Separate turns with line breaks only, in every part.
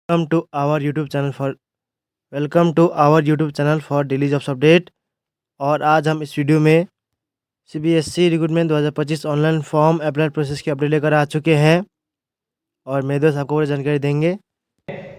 welcome to our YouTube channel for welcome to our YouTube channel for daily jobs update. और आज हम इस video में CBSE recruitment 2025 online form apply process की update लेकर आ चुके हैं और मेरे दोस्त आपको पूरी जानकारी देंगे।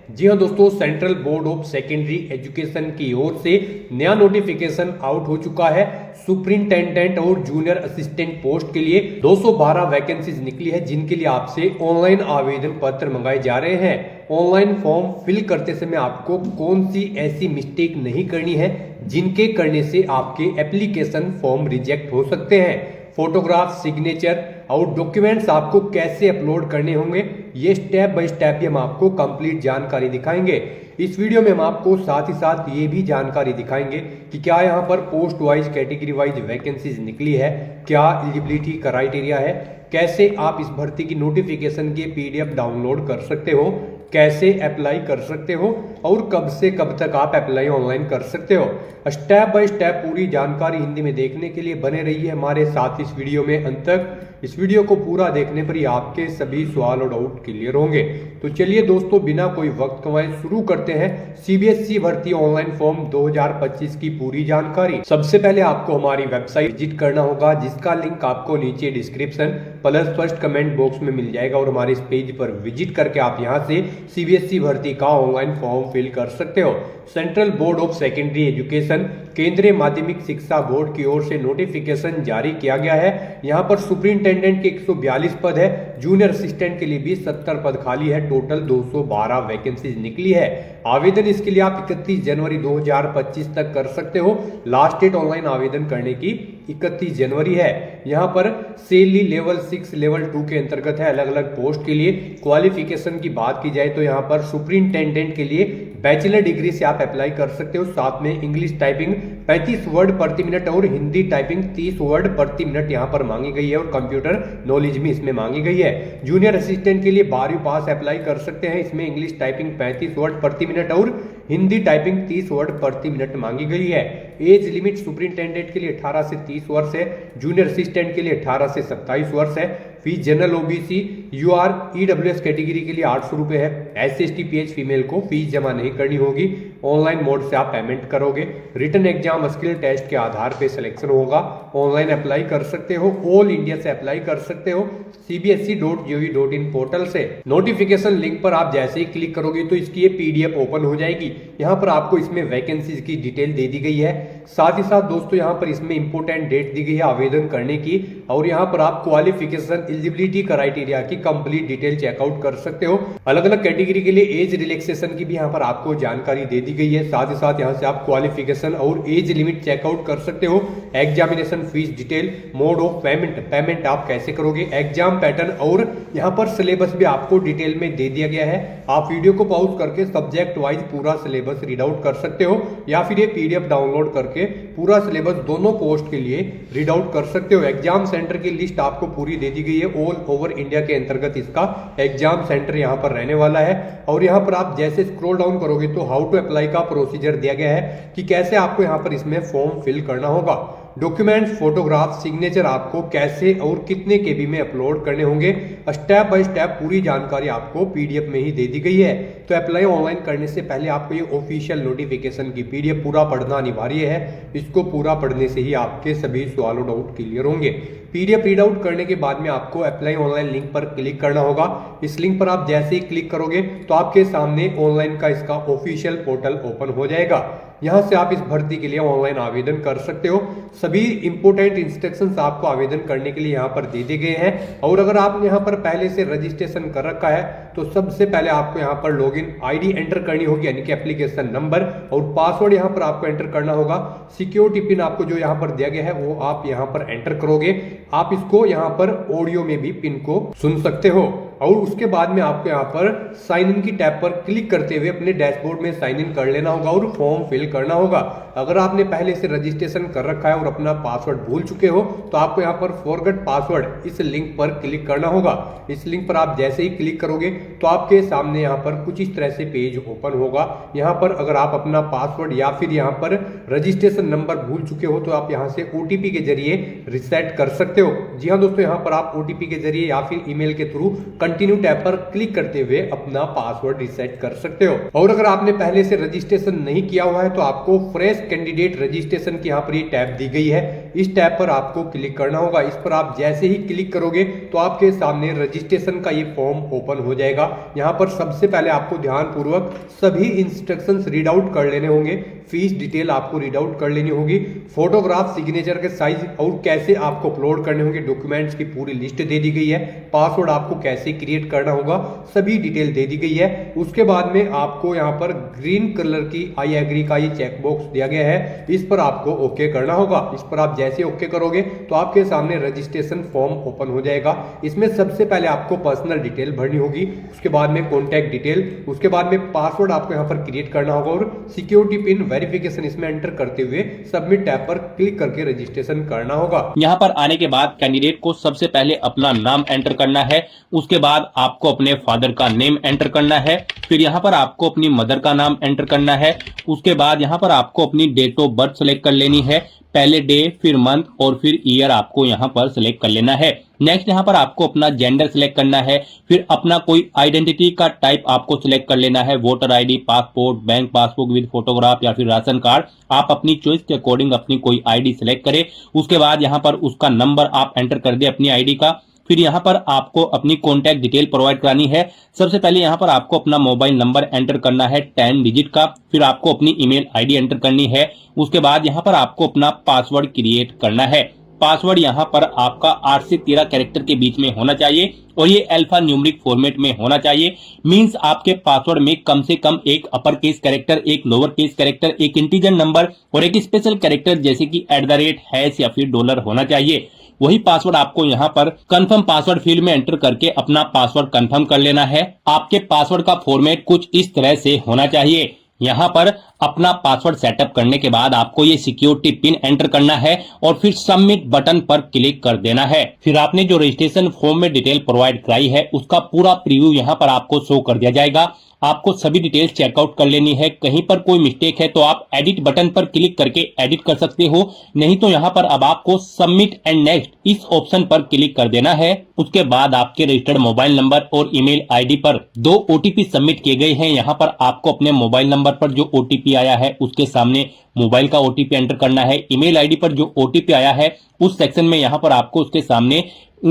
जी हाँ दोस्तों, central board of secondary education की ओर से नया नोटिफिकेशन आउट हो चुका है। सुपरिंटेंडेंट और जूनियर असिस्टेंट पोस्ट के लिए 212 वैकेंसीज निकली है, जिनके लिए आपसे ऑनलाइन आवेदन पत्र मंगाए जा रहे हैं। ऑनलाइन फॉर्म फिल करते समय आपको कौन सी ऐसी मिस्टेक नहीं करनी है जिनके करने से आपके एप्लीकेशन फॉर्म रिजेक्ट हो सकते हैं। फोटोग्राफ, सिग्नेचर और डॉक्यूमेंट्स आपको कैसे अपलोड करने होंगे, ये स्टेप बाय स्टेप भी हम आपको कंप्लीट जानकारी दिखाएंगे। इस वीडियो में हम आपको साथ ही साथ ये भी जानकारी दिखाएंगे कि क्या यहाँ पर post wise category wise vacancies निकली है, क्या एलिजिबिलिटी क्राइटेरिया है, कैसे आप इस भर्ती की नोटिफिकेशन के पीडीएफ डाउनलोड कर सकते हो, कैसे अप्लाई कर सकते हो और कब से कब तक आप अप्लाई ऑनलाइन कर सकते हो। स्टेप बाय स्टेप पूरी जानकारी हिंदी में देखने के लिए बने रहिए हमारे साथ इस वीडियो में अंत तक। इस वीडियो को पूरा देखने पर ही आपके सभी सवाल और डाउट क्लियर होंगे। तो चलिए दोस्तों, बिना कोई वक्त गंवाए शुरू करते हैं सीबीएसई भर्ती ऑनलाइन फॉर्म 2025 की पूरी जानकारी। सबसे पहले आपको हमारी वेबसाइट विजिट करना होगा, जिसका लिंक आपको नीचे description plus first comment box में मिल जाएगा। और हमारे इस पेज पर विजिट करके आप यहाँ से सीबीएसई भर्ती का ऑनलाइन फॉर्म फिल कर सकते हो। Central board of secondary education केंद्रीय माध्यमिक शिक्षा बोर्ड की ओर से नोटिफिकेशन जारी किया गया है। यहाँ पर सुपरिंटेंडेंट के 142 पद है, जूनियर असिस्टेंट के लिए भी 70 पद खाली है। टोटल 212 वैकेंसीज निकली है। आवेदन इसके लिए आप 31 जनवरी 2025 तक कर सकते हो। लास्ट डेट ऑनलाइन आवेदन करने की 31 जनवरी है। यहाँ पर सेली लेवल 6 लेवल 2 के अंतर्गत है अलग अलग पोस्ट के लिए। क्वालिफिकेशन की बात की जाए तो यहाँ पर सुपरिंटेंडेंट के लिए बैचलर डिग्री से आप अप्लाई कर सकते हो। साथ में इंग्लिश टाइपिंग 35 वर्ड प्रति मिनट और हिंदी टाइपिंग 30 वर्ड प्रति मिनट यहाँ पर मांगी गई है और कंप्यूटर नॉलेज भी इसमें मांगी गई है। जूनियर असिस्टेंट के लिए 12वीं पास अप्लाई कर सकते हैं। इसमें इंग्लिश टाइपिंग 35 वर्ड प्रति मिनट और हिंदी टाइपिंग 30 वर्ड प्रति मिनट मांगी गई है। एज लिमिट सुपरिंटेंडेंट के लिए 18 से 30 वर्ष है, जूनियर असिस्टेंट के लिए 18 से 27 वर्ष है। Fees general OBC UR EWS category के लिए 800 रुपए है। SC/ST PH फीमेल को फीस जमा नहीं करनी होगी। ऑनलाइन मोड से आप पेमेंट करोगे। रिटन एग्जाम स्किल टेस्ट के आधार पे सिलेक्शन होगा। ऑनलाइन अप्लाई कर सकते हो, ऑल इंडिया से अप्लाई कर सकते हो cbse.gov.in पोर्टल से। नोटिफिकेशन लिंक पर आप जैसे ही क्लिक करोगे तो इसकी ये पीडीएफ ओपन हो जाएगी। यहाँ पर आपको इसमें वैकेंसीज की डिटेल दे दी गई है। साथ ही साथ दोस्तों यहाँ पर इसमें इंपोर्टेंट डेट दी गई है आवेदन करने की। और यहाँ पर आप क्वालिफिकेशन एलिजिबिलिटी क्राइटेरिया की कंप्लीट डिटेल चेकआउट कर सकते हो। अलग अलग कैटेगरी के लिए एज रिलैक्सेशन की भी यहाँ पर आपको जानकारी दे दी गई है। साथ ही साथ यहाँ से आप क्वालिफिकेशन और एज लिमिट चेकआउट कर सकते हो। Examination fees detail, mode of payment आप कैसे करोगे, एग्जाम पैटर्न और यहाँ पर सिलेबस भी आपको डिटेल में दे दिया गया है। आप वीडियो को पॉज करके सब्जेक्ट वाइज पूरा सिलेबस रीड आउट कर सकते हो या फिर ये पीडीएफ डाउनलोड करके पूरा सिलेबस दोनों पोस्ट के लिए रीड आउट कर सकते हो। एग्जाम सेंटर की लिस्ट आपको पूरी दे दी गई है। ऑल ओवर इंडिया के अंतर्गत इसका एग्जाम सेंटर यहाँ पर रहने वाला है। और यहाँ पर आप जैसे स्क्रॉल डाउन करोगे तो हाउ टू अप्लाई का प्रोसीजर दिया गया है कि कैसे आपको यहाँ पर इसमें फॉर्म फिल करना होगा। डॉक्यूमेंट्स, फोटोग्राफ, सिग्नेचर आपको कैसे और कितने केबी में अपलोड करने होंगे, स्टेप बाय स्टेप पूरी जानकारी आपको पीडीएफ में ही दे दी गई है। तो अप्लाई ऑनलाइन करने से पहले आपको ये ऑफिशियल नोटिफिकेशन की पीडीएफ पूरा पढ़ना अनिवार्य है। इसको पूरा पढ़ने से ही आपके सभी सवाल और डाउट क्लियर होंगे। पीडीएफ रीड आउट करने के बाद में आपको अप्लाई ऑनलाइन लिंक पर क्लिक करना होगा। इस लिंक पर आप जैसे ही क्लिक करोगे तो आपके सामने ऑनलाइन का इसका ऑफिशियल पोर्टल ओपन हो जाएगा। यहां से आप इस भर्ती के लिए ऑनलाइन आवेदन कर सकते हो। सभी इंपोर्टेंट इंस्ट्रक्शंस आपको आवेदन करने के लिए यहाँ पर दे दिए गए हैं। और अगर आपने यहाँ पर पहले से रजिस्ट्रेशन कर रखा है तो सबसे पहले आपको यहाँ पर लॉगिन आईडी एंटर करनी होगी, यानी कि एप्लीकेशन नंबर और पासवर्ड यहाँ पर आपको एंटर करना होगा। सिक्योरिटी पिन आपको जो यहाँ पर दिया गया है वो आप यहाँ पर एंटर करोगे। आप इसको यहाँ पर ऑडियो में भी पिन को सुन सकते हो। और उसके बाद में आपको यहाँ पर साइन इन की टैब पर क्लिक करते हुए अपने डैशबोर्ड में साइन इन कर लेना होगा और फॉर्म फिल करना होगा। अगर आपने पहले से रजिस्ट्रेशन कर रखा है और अपना पासवर्ड भूल चुके हो तो आपको यहाँ पर फॉरगेट पासवर्ड इस लिंक पर क्लिक करना होगा। इस लिंक पर आप जैसे ही क्लिक करोगे तो आपके सामने यहाँ पर कुछ इस तरह से पेज ओपन होगा। यहाँ पर अगर आप अपना पासवर्ड या फिर यहाँ पर रजिस्ट्रेशन नंबर भूल चुके हो तो आप यहाँ से ओटीपी के जरिए रिसेट कर सकते हो। जी हाँ दोस्तों, यहाँ पर आप ओटीपी के जरिए या फिर ईमेल के थ्रू कंटिन्यू टैब पर क्लिक करते हुए अपना पासवर्ड रिसेट कर सकते हो। और अगर आपने पहले से रजिस्ट्रेशन नहीं किया हुआ है तो आपको फ्रेश कैंडिडेट रजिस्ट्रेशन की यहाँ पर ये टैब दी गई है। इस टैब पर आपको क्लिक करना होगा। इस पर आप जैसे ही क्लिक करोगे तो आपके सामने रजिस्ट्रेशन का ये फॉर्म ओपन हो जाएगा। यहाँ पर सबसे पहले आपको ध्यानपूर्वक सभी इंस्ट्रक्शंस रीड आउट कर लेने होंगे। फीस डिटेल आपको रीड आउट कर लेनी होगी, फोटोग्राफ, सिग्नेचर के साइज और कैसे आपको अपलोड करने होंगे डॉक्यूमेंट्स की पूरी लिस्ट दे दी गई है। पासवर्ड आपको कैसे क्रिएट करना होगा सभी डिटेल दे दी गई है। उसके बाद में आपको यहाँ पर ग्रीन कलर की आई एग्री का ये चेक बॉक्स दिया गया है, इस पर आपको ओके करना होगा। इस पर आप जैसे ओके करोगे तो आपके सामने रजिस्ट्रेशन फॉर्म ओपन हो जाएगा। इसमें सबसे पहले आपको पर्सनल डिटेल भरनी होगी, उसके बाद में कॉन्टैक्ट डिटेल, उसके बाद में पासवर्ड आपको यहाँ पर क्रिएट करना होगा और सिक्योरिटी पिन वेरिफिकेशन इसमें एंटर करते हुए सबमिट टैब पर क्लिक करके रजिस्ट्रेशन करना होगा।
यहाँ पर आने के बाद कैंडिडेट को सबसे पहले अपना नाम एंटर करना है, उसके बाद आपको अपने फादर का नेम एंटर करना है, फिर यहाँ पर आपको अपनी मदर का नाम एंटर करना है, उसके बाद यहाँ पर आपको अपनी डेट ऑफ बर्थ सेलेक्ट कर लेनी है, पहले डे, फिर मंथ और फिर ईयर आपको यहाँ पर सिलेक्ट कर लेना है। नेक्स्ट यहाँ पर आपको अपना जेंडर सिलेक्ट करना है, फिर अपना कोई आइडेंटिटी का टाइप आपको सिलेक्ट कर लेना है, voter ID, passport, bank passbook with photograph या फिर राशन कार्ड। आप अपनी चॉइस के अकॉर्डिंग अपनी कोई आईडी सिलेक्ट करें। उसके बाद यहाँ पर उसका नंबर आप एंटर कर दे अपनी आईडी का। फिर यहाँ पर आपको अपनी कॉन्टैक्ट डिटेल प्रोवाइड करानी है। सबसे पहले यहाँ पर आपको अपना मोबाइल नंबर एंटर करना है 10 डिजिट का, फिर आपको अपनी ईमेल आईडी एंटर करनी है। उसके बाद यहाँ पर आपको अपना पासवर्ड क्रिएट करना है। पासवर्ड यहाँ पर आपका 8 से 13 कैरेक्टर के बीच में होना चाहिए और ये अल्फा न्यूमेरिक फॉर्मेट में होना चाहिए। मींस आपके पासवर्ड में कम से कम एक अपर केस कैरेक्टर, एक लोअर केस कैरेक्टर, एक इंटीजर नंबर और एक स्पेशल कैरेक्टर जैसे कि @ या फिर $, होना चाहिए। वही पासवर्ड आपको यहाँ पर कंफर्म पासवर्ड फील्ड में एंटर करके अपना पासवर्ड कंफर्म कर लेना है। आपके पासवर्ड का फॉर्मेट कुछ इस तरह से होना चाहिए। यहाँ पर अपना पासवर्ड सेटअप करने के बाद आपको ये सिक्योरिटी पिन एंटर करना है और फिर सबमिट बटन पर क्लिक कर देना है। फिर आपने जो रजिस्ट्रेशन फॉर्म में डिटेल प्रोवाइड कराई है उसका पूरा प्रीव्यू यहाँ पर आपको शो कर दिया जाएगा। आपको सभी डिटेल्स चेकआउट कर लेनी है। कहीं पर कोई मिस्टेक है तो आप एडिट बटन पर क्लिक करके एडिट कर सकते हो, नहीं तो यहाँ पर अब आपको सबमिट एंड नेक्स्ट इस ऑप्शन पर क्लिक कर देना है। उसके बाद आपके रजिस्टर्ड मोबाइल नंबर और ईमेल आईडी पर 2 ओटीपी सबमिट किए गए हैं। यहाँ पर आपको अपने मोबाइल नंबर पर जो ओटीपी आया है उसके सामने मोबाइल का ओटीपी एंटर करना है। ईमेल आईडी पर जो ओटीपी आया है उस सेक्शन में यहाँ पर आपको उसके सामने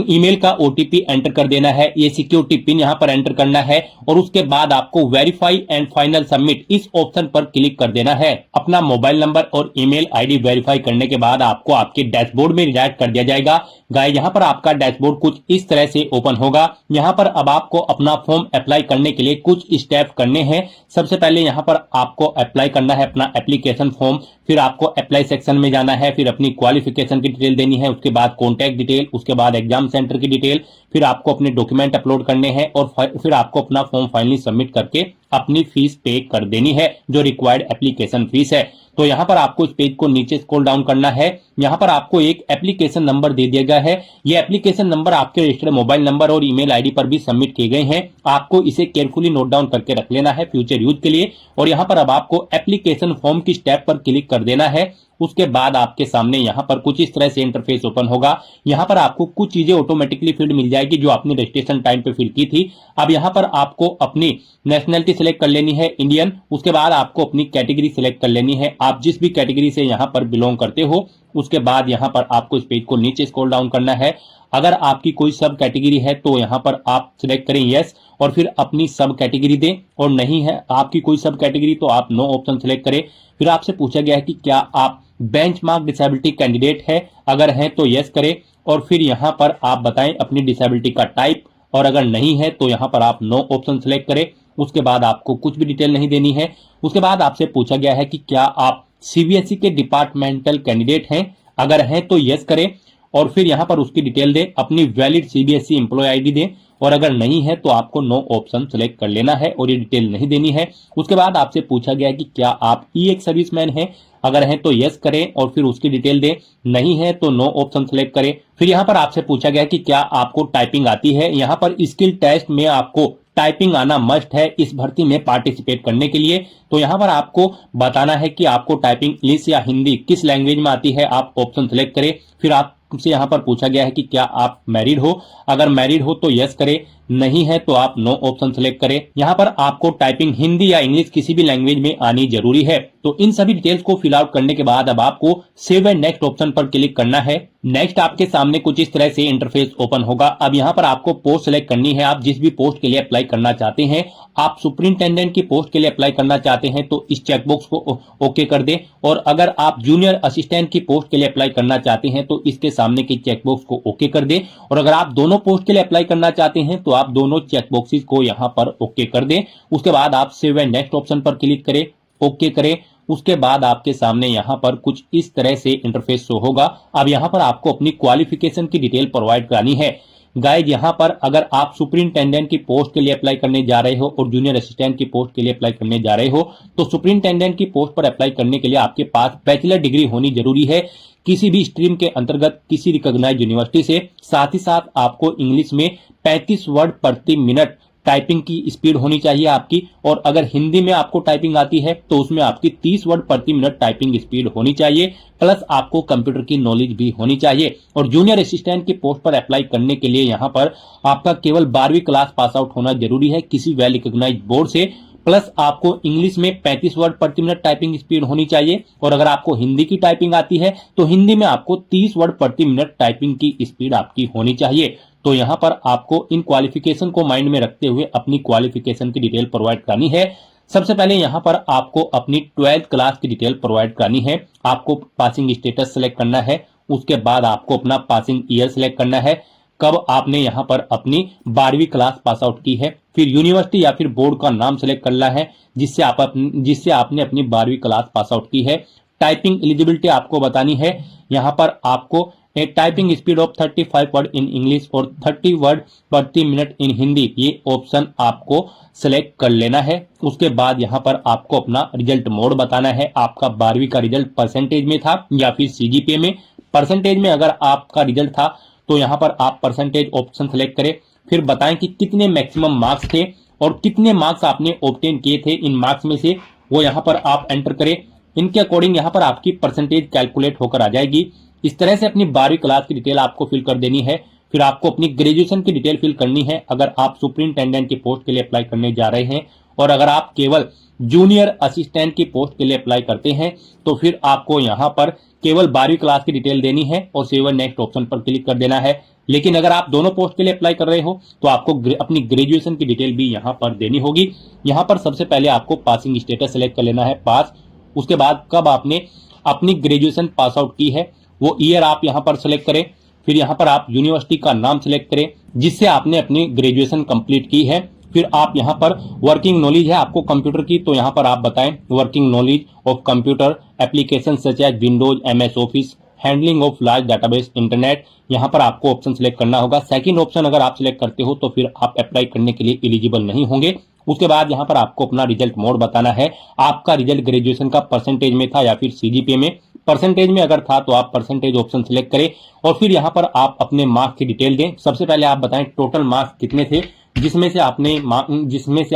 ईमेल का ओटीपी एंटर कर देना है। ये सिक्योरिटी पिन यहाँ पर एंटर करना है और उसके बाद आपको वेरीफाई एंड फाइनल सबमिट इस ऑप्शन पर क्लिक कर देना है। अपना मोबाइल नंबर और ईमेल आईडी वेरीफाई करने के बाद आपको आपके डैशबोर्ड में रिडायरेक्ट कर दिया जाएगा। गाइस, यहाँ पर आपका डैशबोर्ड कुछ इस तरह से ओपन होगा। यहाँ पर अब आपको अपना फॉर्म अप्लाई करने के लिए कुछ स्टेप करने हैं। सबसे पहले यहाँ पर आपको अप्लाई करना है अपना एप्लीकेशन फॉर्म, फिर आपको अप्लाई सेक्शन में जाना है, फिर अपनी क्वालिफिकेशन की डिटेल देनी है, उसके बाद कॉन्टैक्ट डिटेल, उसके बाद एग्जाम सेंटर की डिटेल, फिर आपको अपने डॉक्यूमेंट अपलोड करने हैं और फिर आपको अपना फॉर्म फाइनली सबमिट करके अपनी फीस पे कर देनी है जो रिक्वायर्ड एप्लीकेशन फीस है। तो यहाँ पर आपको इस पेज को नीचे स्क्रॉल डाउन करना है। यहाँ पर आपको एक एप्लीकेशन नंबर दे दिया गया है। ये एप्लीकेशन नंबर आपके रजिस्टर्ड मोबाइल नंबर और ईमेल आईडी पर भी सबमिट किए गए हैं। आपको इसे केयरफुली नोट डाउन करके रख लेना है फ्यूचर यूज के लिए। और यहाँ पर अब आपको एप्लीकेशन फॉर्म की स्टेप पर क्लिक कर देना है। उसके बाद आपके सामने यहाँ पर कुछ इस तरह से इंटरफेस ओपन होगा। यहाँ पर आपको कुछ चीजें ऑटोमेटिकली फिल्ड मिल जाएगी जो आपने रजिस्ट्रेशन टाइम पे फिल की थी। अब यहाँ पर आपको अपनी नेशनलिटी सिलेक्ट कर लेनी है, इंडियन। उसके बाद आपको अपनी कैटेगरी सिलेक्ट कर लेनी है, आप जिस भी कैटेगरी से यहाँ पर बिलोंग करते हो। उसके बाद यहाँ पर आपको इस पेज को नीचे स्क्रॉल डाउन करना है। अगर आपकी कोई सब कैटेगरी है तो यहाँ पर आप सिलेक्ट करें यस और फिर अपनी सब कैटेगरी दें, और नहीं है आपकी कोई सब कैटेगरी तो आप नो ऑप्शन सिलेक्ट करें। फिर आपसे पूछा गया है कि क्या आप बेंचमार्क डिसेबिलिटी कैंडिडेट है, अगर हैं तो यस करें और फिर यहाँ पर आप बताएं अपनी डिसेबिलिटी का टाइप, और अगर नहीं है तो यहाँ पर आप नो ऑप्शन सिलेक्ट करें। उसके बाद आपको कुछ भी डिटेल नहीं देनी है। उसके बाद आपसे पूछा गया है कि क्या आप सीबीएसई के डिपार्टमेंटल कैंडिडेट हैं, अगर हैं तो यस करें और फिर यहाँ पर उसकी डिटेल दें, अपनी वैलिड सीबीएसई एम्प्लॉय आईडी दें, और अगर नहीं है तो आपको नो ऑप्शन सिलेक्ट कर लेना है और ये डिटेल नहीं देनी है। उसके बाद आपसे पूछा गया है कि क्या आप ई सर्विसमैन हैं, अगर हैं तो यस करें और फिर उसकी डिटेल दें, नहीं है तो नो ऑप्शन सिलेक्ट करें। फिर यहाँ पर आपसे पूछा गया कि क्या आपको टाइपिंग आती है। यहाँ पर स्किल टेस्ट में आपको टाइपिंग आना मस्ट है इस भर्ती में पार्टिसिपेट करने के लिए। तो यहाँ पर आपको बताना है कि आपको टाइपिंग इंग्लिश या हिंदी किस लैंग्वेज में आती है, आप ऑप्शन सिलेक्ट करें। फिर आप आपसे यहाँ पर पूछा गया है कि क्या आप मैरिड हो। अगर मैरिड हो तो यस करें, नहीं है तो आप नो ऑप्शन सेलेक्ट करें। यहाँ पर आपको टाइपिंग हिंदी या इंग्लिश किसी भी लैंग्वेज में आनी जरूरी है। तो इन सभी डिटेल्स को फिल आउट करने के बाद अब आपको सेव एंड नेक्स्ट ऑप्शन पर क्लिक करना है। नेक्स्ट आपके सामने कुछ इस तरह से इंटरफेस ओपन होगा। अब यहाँ पर आपको पोस्ट सेलेक्ट करनी है। आप जिस भी पोस्ट के लिए अप्लाई करना चाहते हैं, आप सुपरिंटेंडेंट की पोस्ट के लिए अप्लाई करना चाहते हैं तो इस चेकबॉक्स को ओके कर दें, और अगर आप जूनियर असिस्टेंट की पोस्ट के लिए अप्लाई करना चाहते हैं तो इसके सामने की चेकबॉक्स को ओके कर दें, और अगर आप दोनों पोस्ट के लिए अप्लाई करना चाहते हैं तो आप दोनों चेकबॉक्सेस को यहां पर ओके कर दें। उसके बाद आप सेव एंड नेक्स्ट ऑप्शन पर क्लिक करें, ओके करें। उसके बाद आपके सामने यहां पर कुछ इस तरह से इंटरफेस शो होगा। अब यहां पर आपको अपनी क्वालिफिकेशन की डिटेल प्रोवाइड करानी है। गाइज यहाँ पर अगर आप सुपरिंटेंडेंट की पोस्ट के लिए अप्लाई करने जा रहे हो और जूनियर असिस्टेंट की पोस्ट के लिए अप्लाई करने जा रहे हो तो सुपरिंटेंडेंट की पोस्ट पर अप्लाई करने के लिए आपके पास बैचलर डिग्री होनी जरूरी है किसी भी स्ट्रीम के अंतर्गत किसी रिकॉग्नाइज्ड यूनिवर्सिटी से। साथ ही साथ आपको इंग्लिश में 35 वर्ड प्रति मिनट टाइपिंग की स्पीड होनी चाहिए आपकी, और अगर हिंदी में आपको टाइपिंग आती है तो उसमें आपकी 30 वर्ड प्रति मिनट टाइपिंग स्पीड होनी चाहिए, प्लस आपको कंप्यूटर की नॉलेज भी होनी चाहिए। और जूनियर असिस्टेंट की पोस्ट पर अप्लाई करने के लिए यहाँ पर आपका केवल 12वीं क्लास पास आउट होना जरूरी है किसी वेल रिकॉग्नाइज्ड बोर्ड से, प्लस आपको इंग्लिश में 35 वर्ड प्रति मिनट टाइपिंग स्पीड होनी चाहिए, और अगर आपको हिंदी की टाइपिंग आती है तो हिंदी में आपको 30 वर्ड प्रति मिनट टाइपिंग की स्पीड आपकी होनी चाहिए। तो यहां पर आपको इन क्वालिफिकेशन को माइंड में रखते हुए अपनी क्वालिफिकेशन की डिटेल प्रोवाइड करनी है। सबसे पहले यहां पर आपको अपनी 12th क्लास की डिटेल प्रोवाइड करनी है। आपको पासिंग स्टेटस सेलेक्ट करना है। उसके बाद आपको अपना पासिंग ईयर सेलेक्ट करना है, कब आपने यहां पर अपनी 12वीं क्लास पास आउट की है। फिर यूनिवर्सिटी या फिर बोर्ड का नाम सेलेक्ट करना है जिससे आपने अपनी 12वीं क्लास पास आउट की है। टाइपिंग एलिजिबिलिटी आपको बतानी है। यहां पर आपको typing speed of 35 word in English और 30 वर्ड प्रति मिनट इन हिंदी, ये ऑप्शन आपको सेलेक्ट कर लेना है। उसके बाद यहां पर आपको अपना रिजल्ट मोड बताना है। आपका 12वीं का रिजल्ट परसेंटेज में था या फिर सीजीपीए में। परसेंटेज में अगर आपका रिजल्ट था तो यहां पर आप परसेंटेज ऑप्शन सेलेक्ट करें। फिर बताएं कि कितने मैक्सिमम मार्क्स थे और कितने मार्क्स आपने ऑब्टेन किए थे इन मार्क्स में से, वो यहां पर आप एंटर करें। इनके अकॉर्डिंग यहां पर आपकी परसेंटेज कैलकुलेट होकर आ जाएगी। इस तरह से अपनी 12वीं क्लास की डिटेल आपको फिल कर देनी है। फिर आपको अपनी ग्रेजुएशन की डिटेल फिल करनी है अगर आप सुपरिंटेंडेंट की पोस्ट के लिए अप्लाई करने जा रहे हैं, और अगर आप केवल जूनियर असिस्टेंट की पोस्ट के लिए अप्लाई करते हैं तो फिर आपको यहां पर केवल 12वीं क्लास की डिटेल देनी है और सेव एंड नेक्स्ट ऑप्शन पर क्लिक कर देना है। लेकिन अगर आप दोनों पोस्ट के लिए अप्लाई कर रहे हो तो आपको अपनी ग्रेजुएशन की डिटेल भी यहां पर देनी होगी। यहां पर सबसे पहले आपको पासिंग स्टेटस सेलेक्ट कर लेना है, पास। उसके बाद कब आपने अपनी ग्रेजुएशन पास आउट की है वो ईयर आप यहां पर सेलेक्ट करें। फिर यहां पर आप यूनिवर्सिटी का नाम सेलेक्ट करें जिससे आपने अपनी ग्रेजुएशन कंप्लीट की है। फिर आप यहां पर वर्किंग नॉलेज है आपको कंप्यूटर की, तो यहां पर आप बताएं working knowledge of computer application such as Windows, MS Office, handling of large database, internet. यहां पर आपको ऑप्शन सेलेक्ट करना होगा। सेकंड ऑप्शन अगर आप सिलेक्ट करते हो तो फिर आप अप्लाई करने के लिए एलिजिबल नहीं होंगे। उसके बाद यहां पर आपको अपना रिजल्ट मोड बताना है। आपका रिजल्ट ग्रेजुएशन का परसेंटेज में था या फिर सीजीपीए में। परसेंटेज में अगर था तो आप परसेंटेज ऑप्शन सिलेक्ट करें और फिर यहां पर आप अपने मार्क्स की डिटेल दें। सबसे पहले आप बताएं टोटल मार्क्स कितने थे जिसमें से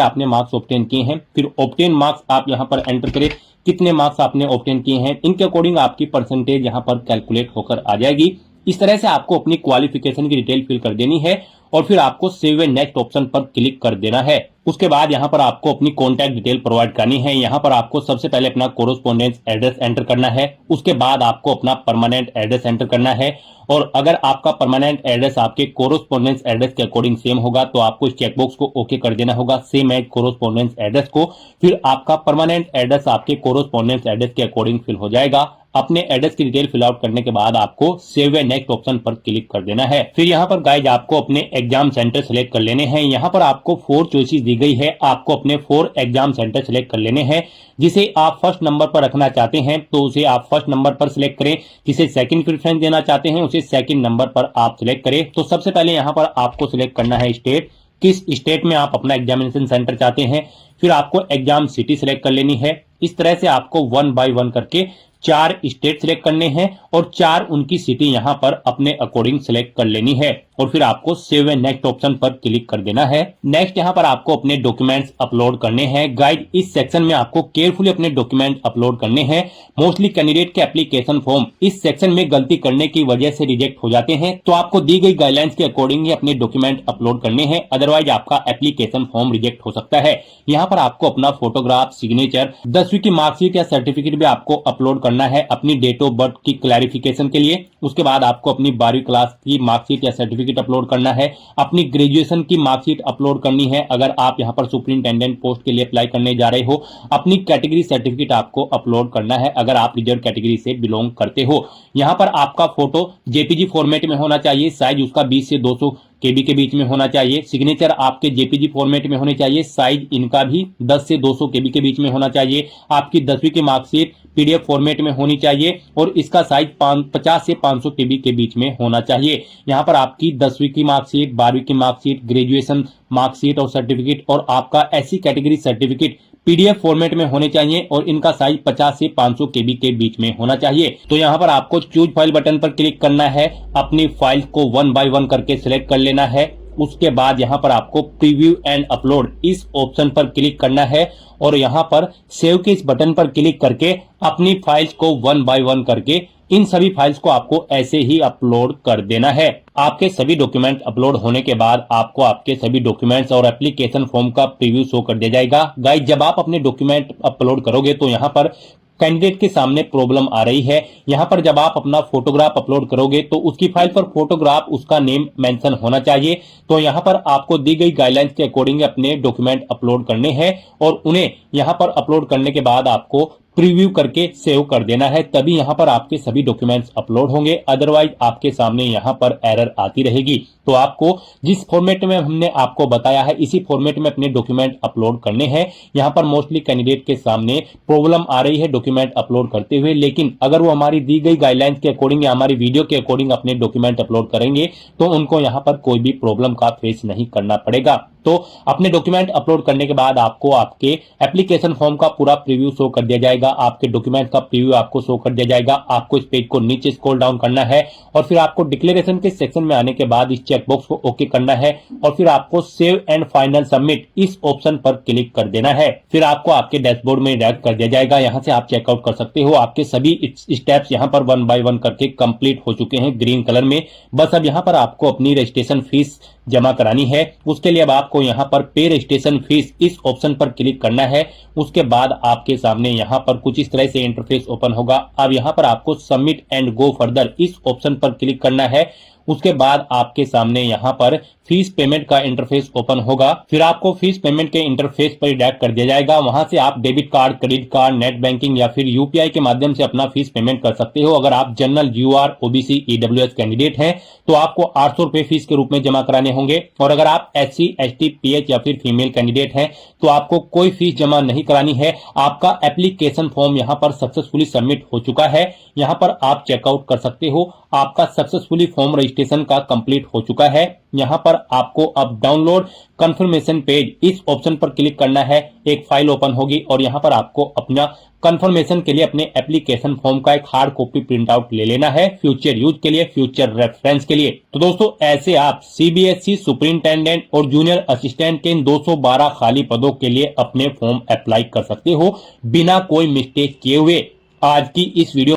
आपने मार्क्स ऑब्टेन किए हैं। फिर ऑब्टेन मार्क्स आप यहां पर एंटर करें, कितने मार्क्स आपने ऑब्टेन किए हैं। इनके अकॉर्डिंग आपकी परसेंटेज यहां पर कैलकुलेट होकर आ जाएगी। इस तरह से आपको अपनी क्वालिफिकेशन की डिटेल फिल कर देनी है और फिर आपको सेव एंड नेक्स्ट ऑप्शन पर क्लिक कर देना है। उसके बाद यहां पर आपको अपनी कॉन्टैक्ट डिटेल प्रोवाइड करनी है। यहां पर आपको सबसे पहले अपना कोरोस्पोंडेंस एड्रेस एंटर करना है। उसके बाद आपको अपना परमानेंट एड्रेस एंटर करना है, और अगर आपका परमानेंट एड्रेस आपके कोरोस्पोंडेंस एड्रेस के अकॉर्डिंग सेम होगा तो आपको इस चेकबॉक्स को ओके कर देना होगा, सेम एज कोरोस्पोंडेंस एड्रेस को। फिर आपका परमानेंट एड्रेस आपके कोरोस्पोंडेंस एड्रेस के अकॉर्डिंग फिल हो जाएगा। अपने एड्रेस की डिटेल फिल आउट करने के बाद आपको सेव एंड नेक्स्ट ऑप्शन पर क्लिक कर देना है। फिर यहाँ पर गाइज आपको अपने एग्जाम सेंटर सेलेक्ट कर लेने हैं। यहाँ पर आपको 4 चॉइसेस दी गई है। आपको अपने 4 एग्जाम सेंटर सेलेक्ट कर लेने हैं। जिसे आप फर्स्ट नंबर पर रखना चाहते हैं तो उसे आप फर्स्ट नंबर पर सिलेक्ट करें, जिसे सेकंड प्रेफरेंस देना चाहते हैं उसे सेकंड नंबर पर आप सिलेक्ट करें। तो सबसे पहले यहाँ पर आपको सिलेक्ट करना है स्टेट, किस स्टेट में आप अपना एग्जामिनेशन सेंटर चाहते हैं। फिर आपको एग्जाम सिटी सिलेक्ट कर लेनी है। इस तरह से आपको 1 बाय 1 करके 4 स्टेट सिलेक्ट करने हैं और 4 उनकी सिटी यहां पर अपने अकॉर्डिंग सिलेक्ट कर लेनी है और फिर आपको सेव एंड नेक्स्ट ऑप्शन पर क्लिक कर देना है। नेक्स्ट यहां पर आपको अपने डॉक्यूमेंट्स अपलोड करने हैं। गाइड, इस सेक्शन में आपको केयरफुली अपने डॉक्यूमेंट अपलोड करने हैं। मोस्टली कैंडिडेट के एप्लीकेशन फॉर्म इस सेक्शन में गलती करने की वजह से रिजेक्ट हो जाते हैं, तो आपको दी गई गाइडलाइंस के अकॉर्डिंग ही अपने डॉक्यूमेंट अपलोड करने हैं, अदरवाइज आपका एप्लीकेशन फॉर्म रिजेक्ट हो सकता है। यहां पर आपको अपना फोटोग्राफ, सिग्नेचर, 10वीं की मार्कशीट या सर्टिफिकेट भी आपको अपलोड करना है अपनी डेट ऑफ बर्थ की क्लैरिफिकेशन के लिए। उसके बाद आपको अपनी 12वीं क्लास की मार्कशीट या सर्टिफिकेट अपलोड करना है, अपनी ग्रेजुएशन की मार्कशीट अपलोड करनी है अगर आप यहां पर सुपरिंटेंडेंट पोस्ट के लिए अप्लाई करने जा रहे हो, अपनी कैटेगरी सर्टिफिकेट आपको अपलोड करना है अगर आप रिजर्व कैटेगरी से बिलोंग करते हो। यहां पर आपका फोटो जेपीजी फॉर्मेट में होना चाहिए, साइज उसका 20 से 200 केबी के बीच में होना चाहिए। सिग्नेचर आपके जेपीजी फॉर्मेट में होने चाहिए, साइज इनका भी 10 से 200 केबी के बीच में होना चाहिए। आपकी 10वीं की मार्कशीट पीडीएफ फॉर्मेट में होनी चाहिए और इसका साइज 50 से 500 केबी के बीच में होना चाहिए। यहां पर आपकी 10वीं की मार्कशीट, 12वीं की मार्कशीट, ग्रेजुएशन मार्कशीट और सर्टिफिकेट और आपका SC category certificate PDF format में होने चाहिए और इनका साइज 50 से 500 केबी के बीच में होना चाहिए। तो यहां पर आपको चूज फाइल बटन पर क्लिक करना है, अपनी फाइल को 1 बाय 1 करके सिलेक्ट कर लेना है। उसके बाद यहां पर आपको प्रीव्यू एंड अपलोड इस ऑप्शन पर क्लिक करना है और यहां पर सेव के इस बटन पर क्लिक करके अपनी फाइल्स को 1 बाय 1 करके इन सभी फाइल्स को आपको ऐसे ही अपलोड कर देना है। आपके सभी डॉक्यूमेंट अपलोड होने के बाद आपको आपके सभी डॉक्यूमेंट्स और एप्लीकेशन फॉर्म का प्रीव्यू शो कर दिया जाएगा। गाइस, जब आप अपने डॉक्यूमेंट अपलोड करोगे तो यहां पर कैंडिडेट के सामने प्रॉब्लम आ रही है। यहां पर जब आप अपना फोटोग्राफ अपलोड करोगे तो उसकी फाइल पर फोटोग्राफ उसका नेम मेंशन होना चाहिए। तो यहां पर आपको दी गई गाइडलाइंस के अकॉर्डिंग अपने डॉक्यूमेंट अपलोड करने हैं और उन्हें यहां पर अपलोड करने के बाद आपको प्रीव्यू करके सेव कर देना है, तभी यहां पर आपके सभी डॉक्यूमेंट्स अपलोड होंगे, अदरवाइज आपके सामने यहां पर एरर आती रहेगी। तो आपको जिस फॉर्मेट में हमने आपको बताया है इसी फॉर्मेट में अपने डॉक्यूमेंट अपलोड करने हैं। यहां पर मोस्टली कैंडिडेट के सामने प्रॉब्लम आ रही है डॉक्यूमेंट अपलोड करते हुए, लेकिन अगर वो हमारी दी गई गाइडलाइंस के अकॉर्डिंग या हमारी वीडियो के अकॉर्डिंग अपने डॉक्यूमेंट अपलोड करेंगे तो उनको यहां पर कोई भी प्रॉब्लम का फेस नहीं करना पड़ेगा। तो अपने डॉक्यूमेंट अपलोड करने के बाद आपको आपके एप्लीकेशन फॉर्म का पूरा प्रीव्यू शो कर दिया जाएगा, आपके डॉक्यूमेंट का प्रीव्यू आपको शो कर दिया जाएगा। आपको इस पेज को नीचे स्क्रॉल डाउन करना है और फिर आपको डिक्लेरेशन के सेक्शन में आने के बाद इस चेकबॉक्स को ओके करना है और फिर आपको सेव एंड फाइनल सबमिट इस ऑप्शन पर क्लिक कर देना है। फिर आपको आपके डैशबोर्ड में डायरेक्ट कर दिया जाएगा, यहां से आप चेकआउट कर सकते हो। आपके सभी स्टेप्स यहां पर 1 बाय 1 करके कंप्लीट हो चुके हैं ग्रीन कलर में। बस अब यहां पर आपको अपनी रजिस्ट्रेशन फीस जमा करानी है। उसके लिए अब आपको यहां पर पे रजिस्ट्रेशन फीस इस ऑप्शन पर क्लिक करना है। उसके बाद आपके सामने यहां पर कुछ इस तरह से इंटरफेस ओपन होगा। अब यहां पर आपको सबमिट एंड गो फर्दर इस ऑप्शन पर क्लिक करना है। उसके बाद आपके सामने यहां पर फीस पेमेंट का इंटरफेस ओपन होगा। फिर आपको फीस पेमेंट के इंटरफेस पर डायरेक्ट कर दिया जाएगा। वहां से आप debit card, credit card, net banking या फिर यूपीआई के माध्यम से अपना फीस पेमेंट कर सकते हो। अगर आप general, UR, OBC, EWS candidate हैं तो आपको 800 रुपए फीस के रूप में जमा कराने होंगे और अगर आप एससी, एसटी, पीएच या फिर फीमेल कैंडिडेट हैं तो आपको कोई फीस जमा नहीं करानी है। आपका एप्लीकेशन फॉर्म यहां पर सक्सेसफुली सबमिट हो चुका है। यहां पर आप चेकआउट कर सकते हो, आपका सक्सेसफुली फॉर्म रजिस्ट्रेशन का कंप्लीट हो चुका है। यहां पर आपको अब डाउनलोड कंफर्मेशन पेज इस ऑप्शन पर क्लिक करना है। एक फाइल ओपन होगी और यहां पर आपको अपना कंफर्मेशन के लिए अपने एप्लीकेशन फॉर्म का एक हार्ड कॉपी प्रिंट आउट ले लेना है, फ्यूचर यूज के लिए, फ्यूचर रेफरेंस के लिए। तो दोस्तों, ऐसे आप सीबीएसई सुपरिंटेंडेंट और जूनियर असिस्टेंट के इन 212 खाली पदों के लिए अपने फॉर्म अप्लाई कर सकते हो बिना कोई मिस्टेक किए हुए। आज की इस वीडियो